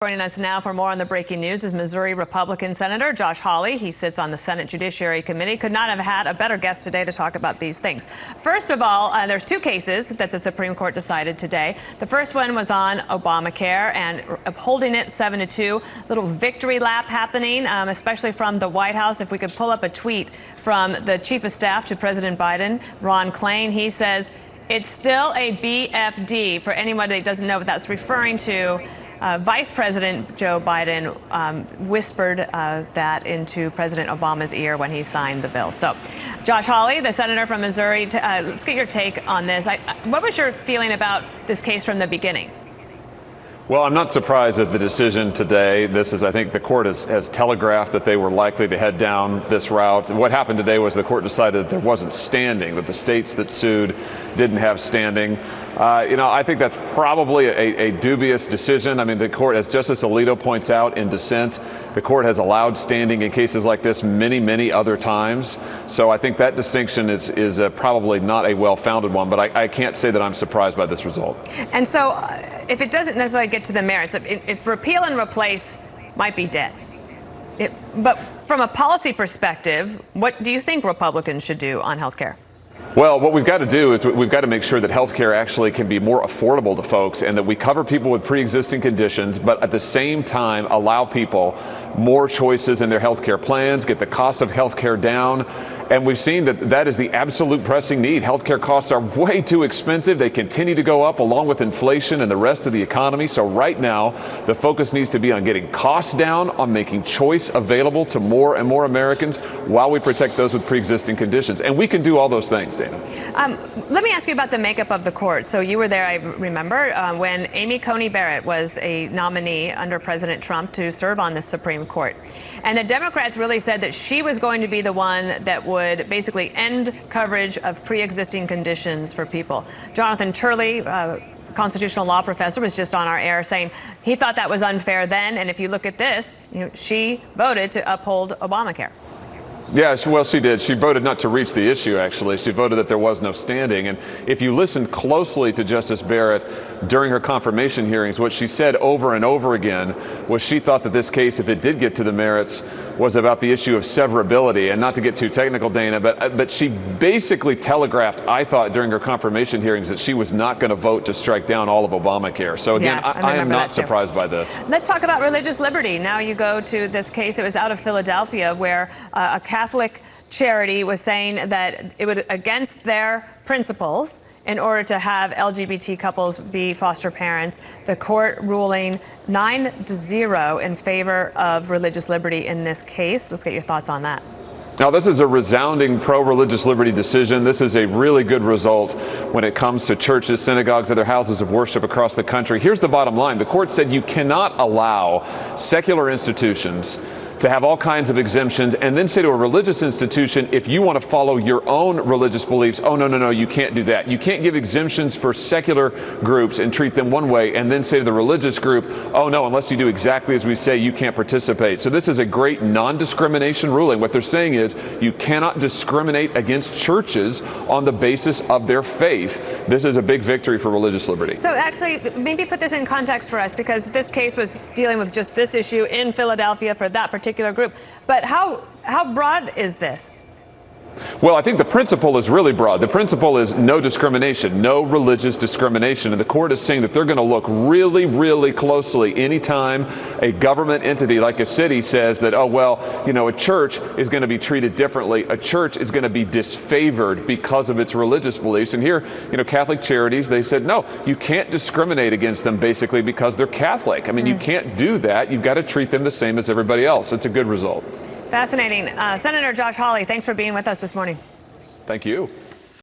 Joining us now for more on the breaking news is Missouri Republican Senator Josh Hawley. He sits on the Senate Judiciary Committee. Could not have had a better guest today to talk about these things. First of all, there's two cases that the Supreme Court decided today. The first one was on Obamacare and upholding it 7-2. Little victory lap happening, especially from the White House. If we could pull up a tweet from the Chief of Staff to President Biden, Ron Klain, he says, "It's still a BFD." For anyone that doesn't know what that's referring to, Vice President Joe Biden whispered that into President Obama's ear when he signed the bill. So, Josh Hawley, the senator from Missouri, let's get your take on this. What was your feeling about this case from the beginning? Well, I'm not surprised at the decision today. I think the court has telegraphed that they were likely to head down this route. What happened today was the court decided that there wasn't standing, that the states that sued didn't have standing. I think that's probably a dubious decision. I mean, the court, as Justice Alito points out in dissent, the court has allowed standing in cases like this many, many other times. So I think that distinction is probably not a well-founded one, but I can't say that I'm surprised by this result. And so if it doesn't necessarily get to the merits, if repeal and replace might be dead, but from a policy perspective, what do you think Republicans should do on health care? Well, what we've got to do is we've got to make sure that health care actually can be more affordable to folks and that we cover people with pre-existing conditions, but at the same time allow people more choices in their health care plans, get the cost of health care down. And we've seen that is the absolute pressing need. Healthcare costs are way too expensive. They continue to go up along with inflation and the rest of the economy. So right now, the focus needs to be on getting costs down, on making choice available to more and more Americans while we protect those with pre-existing conditions. And we can do all those things, Dana. Let me ask you about the makeup of the court. So you were there, I remember, when Amy Coney Barrett was a nominee under President Trump to serve on the Supreme Court. And the Democrats really said that she was going to be the one that would basically end coverage of pre-existing conditions for people. Jonathan Turley, constitutional law professor, was just on our air saying he thought that was unfair then. And if you look at this, she voted to uphold Obamacare. Yeah, well, she did. She voted not to reach the issue, actually. She voted that there was no standing. And if you listen closely to Justice Barrett during her confirmation hearings, what she said over and over again was she thought that this case, if it did get to the merits, was about the issue of severability. And not to get too technical, Dana, but she basically telegraphed, I thought, during her confirmation hearings that she was not going to vote to strike down all of Obamacare. So again, I am not surprised by this. Let's talk about religious liberty. Now you go to this case. It was out of Philadelphia where a Catholic charity was saying that it would against their principles in order to have LGBT couples be foster parents. The court ruling 9-0 in favor of religious liberty in this case. Let's get your thoughts on that. Now, this is a resounding pro-religious liberty decision. This is a really good result when it comes to churches, synagogues, other houses of worship across the country. Here's the bottom line. The court said you cannot allow secular institutions to have all kinds of exemptions and then say to a religious institution, if you want to follow your own religious beliefs, oh, no, you can't do that. You can't give exemptions for secular groups and treat them one way and then say to the religious group, oh, no, unless you do exactly as we say, you can't participate. So this is a great non-discrimination ruling. What they're saying is you cannot discriminate against churches on the basis of their faith. This is a big victory for religious liberty. So actually, maybe put this in context for us, because this case was dealing with just this issue in Philadelphia for that particular group. But how broad is this? Well, I think the principle is really broad. The principle is no discrimination, no religious discrimination. And the court is saying that they're going to look really, really closely anytime a government entity like a city says that, oh, well, a church is going to be treated differently. A church is going to be disfavored because of its religious beliefs. And here, Catholic Charities, they said, no, you can't discriminate against them basically because they're Catholic. I mean, you can't do that. You've got to treat them the same as everybody else. It's a good result. Fascinating. Senator Josh Hawley, thanks for being with us this morning. Thank you.